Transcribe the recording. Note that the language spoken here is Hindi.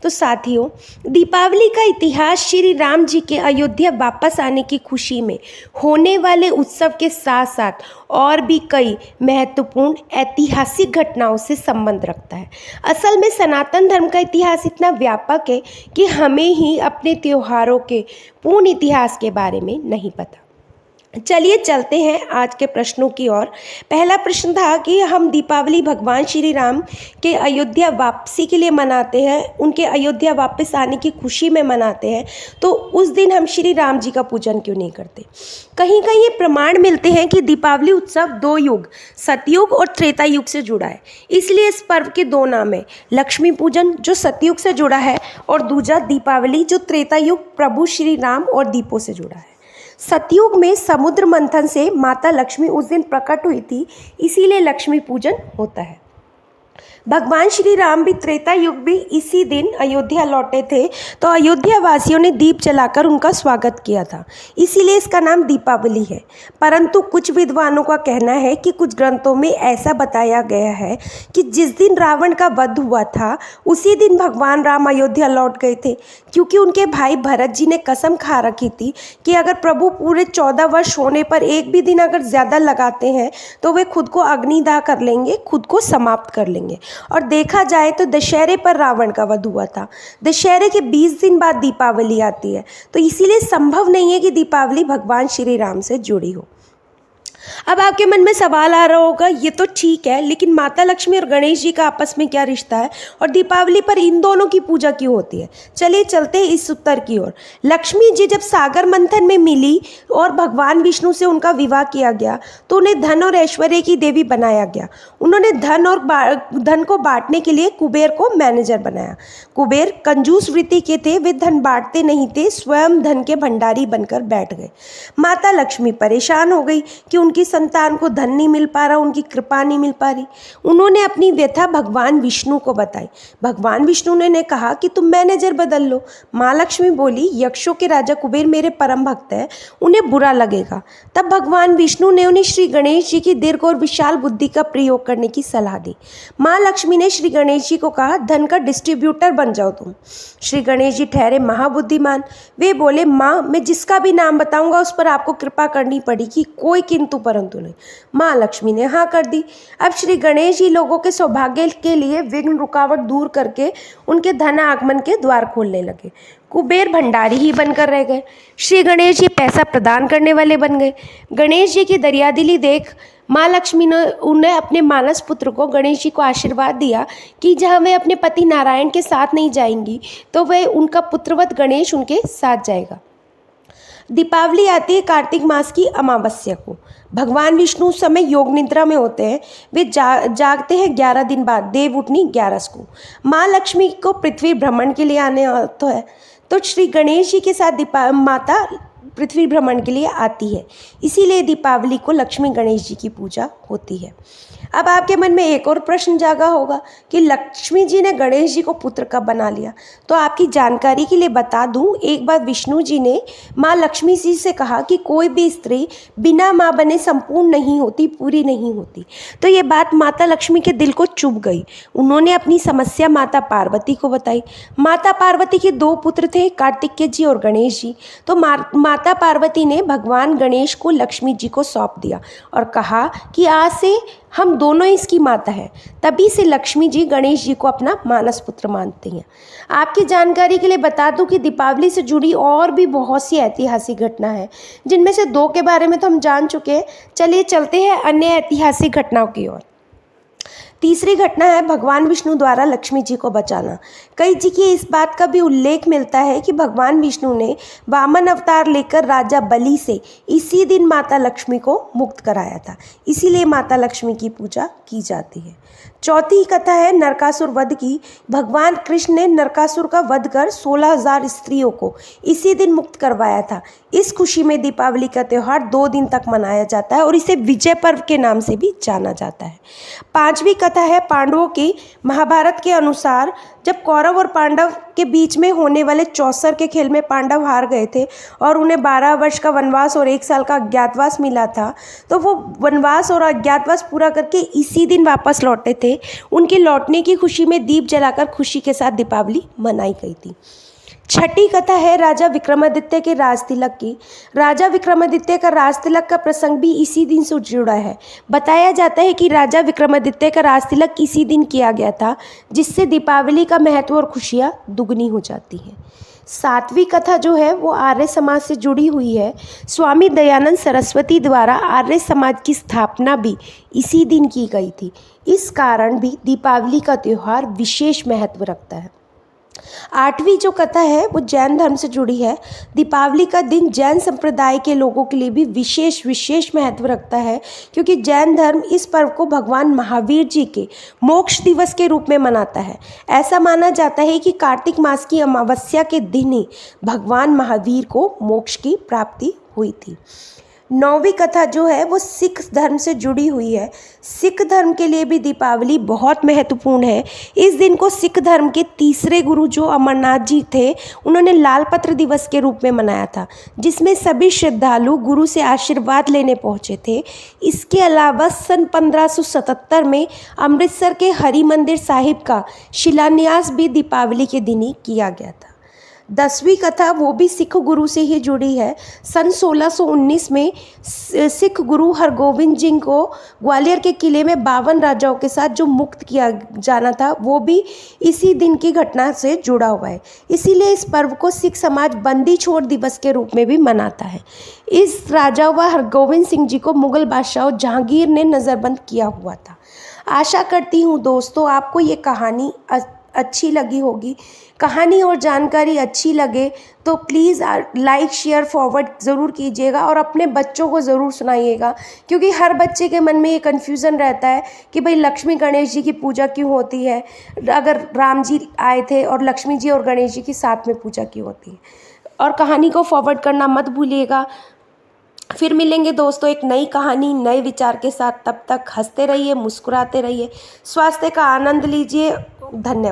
तो साथियों, दीपावली का इतिहास श्री राम जी के अयोध्या वापस आने की खुशी में होने वाले उत्सव के साथ साथ और भी कई महत्वपूर्ण ऐतिहासिक घटनाओं से संबंध रखता है। असल में सनातन धर्म का इतिहास इतना व्यापक है कि हमें ही अपने त्योहारों के पूर्ण इतिहास के बारे में नहीं पता। चलिए चलते हैं आज के प्रश्नों की ओर। पहला प्रश्न था कि हम दीपावली भगवान श्री राम के अयोध्या वापसी के लिए मनाते हैं, उनके अयोध्या वापस आने की खुशी में मनाते हैं, तो उस दिन हम श्री राम जी का पूजन क्यों नहीं करते। कहीं कहीं ये प्रमाण मिलते हैं कि दीपावली उत्सव दो युग, सतयुग और त्रेता युग से जुड़ा है, इसलिए इस पर्व के दो नाम हैं, लक्ष्मी पूजन जो सतयुग से जुड़ा है और दूजा दीपावली जो त्रेता युग प्रभु श्री राम और दीपों से जुड़ा है। सतयुग में समुद्र मंथन से माता लक्ष्मी उस दिन प्रकट हुई थी, इसीलिए लक्ष्मी पूजन होता है। भगवान श्री राम भी त्रेता युग भी इसी दिन अयोध्या लौटे थे, तो अयोध्या वासियों ने दीप जलाकर उनका स्वागत किया था, इसीलिए इसका नाम दीपावली है। परंतु कुछ विद्वानों का कहना है कि कुछ ग्रंथों में ऐसा बताया गया है कि जिस दिन रावण का वध हुआ था उसी दिन भगवान राम अयोध्या लौट गए थे, क्योंकि उनके भाई भरत जी ने कसम खा रखी थी कि अगर प्रभु पूरे 14 वर्ष होने पर एक भी दिन अगर ज़्यादा लगाते हैं तो वे खुद को अग्निदाह कर लेंगे, खुद को समाप्त कर लेंगे। और देखा जाए तो दशहरे पर रावण का वध हुआ था, दशहरे के 20 दिन बाद दीपावली आती है, तो इसीलिए संभव नहीं है कि दीपावली भगवान श्री राम से जुड़ी हो। अब आपके मन में सवाल आ रहा होगा, ये तो ठीक है, लेकिन माता लक्ष्मी और गणेश जी का आपस में क्या रिश्ता है और दीपावली पर इन दोनों की पूजा क्यों होती है। चलिए चलते हैं इस उत्तर की ओर। लक्ष्मी जी जब सागर मंथन में मिली और भगवान विष्णु से उनका विवाह किया गया तो उन्हें धन और ऐश्वर्य की देवी बनाया गया। उन्होंने धन को बांटने के लिए कुबेर को मैनेजर बनाया। कुबेर कंजूस वृत्ति के थे, वे धन बांटते नहीं थे, स्वयं धन के भंडारी बनकर बैठ गए। माता लक्ष्मी परेशान हो गई कि उनकी संतान को धन नहीं मिल पा रहा, उनकी कृपा नहीं मिल पा रही। उन्होंने अपनी व्यथा भगवान विष्णु को बताई। भगवान विष्णु ने कहा कि तुम मैनेजर बदल लो। माँ लक्ष्मी बोली, यक्षों के राजा कुबेर मेरे परम भक्त हैं, उन्हें बुरा लगेगा। तब भगवान विष्णु ने उन्हें श्री गणेश जी की दीर्घ और विशाल बुद्धि का प्रयोग करने की सलाह दी। माँ लक्ष्मी ने श्री गणेश जी को कहा, धन का डिस्ट्रीब्यूटर बन जाओ तुम। श्री गणेश जी ठहरे महाबुद्धिमान। वे बोले, माँ मैं जिसका भी नाम बताऊंगा उस पर आपको कृपा करनी पड़ेगी, कोई किंतु परंतु नहीं। माँ लक्ष्मी ने हाँ कर दी। अब श्री गणेश जी लोगों के सौभाग्य के लिए विघ्न रुकावट दूर करके उनके धन आगमन के द्वार खोलने लगे। कुबेर भंडारी ही बनकर रह गए, श्री गणेश जी पैसा प्रदान करने वाले बन गए। गणेश जी की दरियादिली देख माँ लक्ष्मी ने उन्हें अपने मानस पुत्र को गणेश जी को आशीर्वाद दिया कि जहाँ वे अपने पति नारायण के साथ नहीं जाएंगी तो वह उनका पुत्रवत गणेश उनके साथ जाएगा। दीपावली आती है कार्तिक मास की अमावस्या को। भगवान विष्णु उस समय योग निद्रा में होते हैं, वे जागते हैं 11 दिन बाद, देव उठनी 11 को। माँ लक्ष्मी को पृथ्वी भ्रमण के लिए आने होता है, तो श्री गणेश जी के साथ माता पृथ्वी भ्रमण के लिए आती है, इसीलिए दीपावली को लक्ष्मी गणेश जी की पूजा होती है। अब आपके मन में एक और प्रश्न जागा होगा कि लक्ष्मी जी ने गणेश जी को पुत्र कब बना लिया। तो आपकी जानकारी के लिए बता दूं, एक बार विष्णु जी ने माँ लक्ष्मी जी से कहा कि कोई भी स्त्री बिना माँ बने संपूर्ण नहीं होती, पूरी नहीं होती। तो ये बात माता लक्ष्मी के दिल को चुभ गई। उन्होंने अपनी समस्या माता पार्वती को बताई। माता पार्वती के 2 पुत्र थे, कार्तिकेय जी और गणेश जी। तो माता पार्वती ने भगवान गणेश को लक्ष्मी जी को सौंप दिया और कहा कि आज से हम दोनों इसकी माता हैं। तभी से लक्ष्मी जी गणेश जी को अपना मानस पुत्र मानती हैं। आपकी जानकारी के लिए बता दूं कि दीपावली से जुड़ी और भी बहुत सी ऐतिहासिक घटना है, जिनमें से 2 के बारे में तो हम जान चुके हैं। चलिए चलते हैं अन्य ऐतिहासिक घटनाओं की ओर। तीसरी घटना है भगवान विष्णु द्वारा लक्ष्मी जी को बचाना। कई जगह इस बात का भी उल्लेख मिलता है कि भगवान विष्णु ने वामन अवतार लेकर राजा बलि से इसी दिन माता लक्ष्मी को मुक्त कराया था, इसीलिए माता लक्ष्मी की पूजा की जाती है। चौथी कथा है नरकासुर वध की। भगवान कृष्ण ने नरकासुर का वध कर 16,000 स्त्रियों को इसी दिन मुक्त करवाया था। इस खुशी में दीपावली का त्यौहार 2 दिन तक मनाया जाता है और इसे विजय पर्व के नाम से भी जाना जाता है। पांचवी कथा है पांडवों की। महाभारत के अनुसार जब कौरव और पांडव के बीच में होने वाले चौसर के खेल में पांडव हार गए थे और उन्हें 12 वर्ष का वनवास और 1 साल का अज्ञातवास मिला था, तो वो वनवास और अज्ञातवास पूरा करके इसी दिन वापस लौटे थे। उनके लौटने की खुशी में दीप जलाकर खुशी के साथ दीपावली मनाई गई थी। छठी कथा है राजा विक्रमादित्य के राज तिलक की। राजा विक्रमादित्य का राज तिलक का प्रसंग भी इसी दिन से जुड़ा है। बताया जाता है कि राजा विक्रमादित्य का राज तिलक इसी दिन किया गया था, जिससे दीपावली का महत्व और खुशियाँ दुगनी हो जाती हैं। सातवीं कथा जो है वो आर्य समाज से जुड़ी हुई है। स्वामी दयानंद सरस्वती द्वारा आर्य समाज की स्थापना भी इसी दिन की गई थी। इस कारण भी दीपावली का त्यौहार विशेष महत्व रखता है। आठवीं जो कथा है वो जैन धर्म से जुड़ी है। दीपावली का दिन जैन संप्रदाय के लोगों के लिए भी विशेष महत्व रखता है, क्योंकि जैन धर्म इस पर्व को भगवान महावीर जी के मोक्ष दिवस के रूप में मनाता है। ऐसा माना जाता है कि कार्तिक मास की अमावस्या के दिन ही भगवान महावीर को मोक्ष की प्राप्ति हुई थी। नौवीं कथा जो है वो सिख धर्म से जुड़ी हुई है। सिख धर्म के लिए भी दीपावली बहुत महत्वपूर्ण है। इस दिन को सिख धर्म के तीसरे गुरु जो अमरनाथ जी थे, उन्होंने लाल पत्र दिवस के रूप में मनाया था, जिसमें सभी श्रद्धालु गुरु से आशीर्वाद लेने पहुंचे थे। इसके अलावा सन 1577 में अमृतसर के हरि मंदिर साहिब का शिलान्यास भी दीपावली के दिन ही किया गया था। 10वीं कथा वो भी सिख गुरु से ही जुड़ी है। सन 1619 में सिख गुरु हरगोविंद जी को ग्वालियर के किले में 52 राजाओं के साथ जो मुक्त किया जाना था, वो भी इसी दिन की घटना से जुड़ा हुआ है। इसीलिए इस पर्व को सिख समाज बंदी छोड़ दिवस के रूप में भी मनाता है। इस राजा व हरगोविंद सिंह जी को मुगल बादशाह जहांगीर ने नज़रबंद किया हुआ था। आशा करती हूँ दोस्तों आपको ये कहानी अच्छी लगी होगी। कहानी और जानकारी अच्छी लगे तो प्लीज़ लाइक शेयर फॉरवर्ड ज़रूर कीजिएगा और अपने बच्चों को ज़रूर सुनाइएगा, क्योंकि हर बच्चे के मन में ये कन्फ्यूज़न रहता है कि भाई लक्ष्मी गणेश जी की पूजा क्यों होती है, अगर राम जी आए थे और लक्ष्मी जी और गणेश जी की साथ में पूजा क्यों होती है। और कहानी को फॉरवर्ड करना मत भूलिएगा। फिर मिलेंगे दोस्तों एक नई कहानी नए विचार के साथ। तब तक हंसते रहिए, मुस्कुराते रहिए, स्वास्थ्य का आनंद लीजिए। धन्यवाद।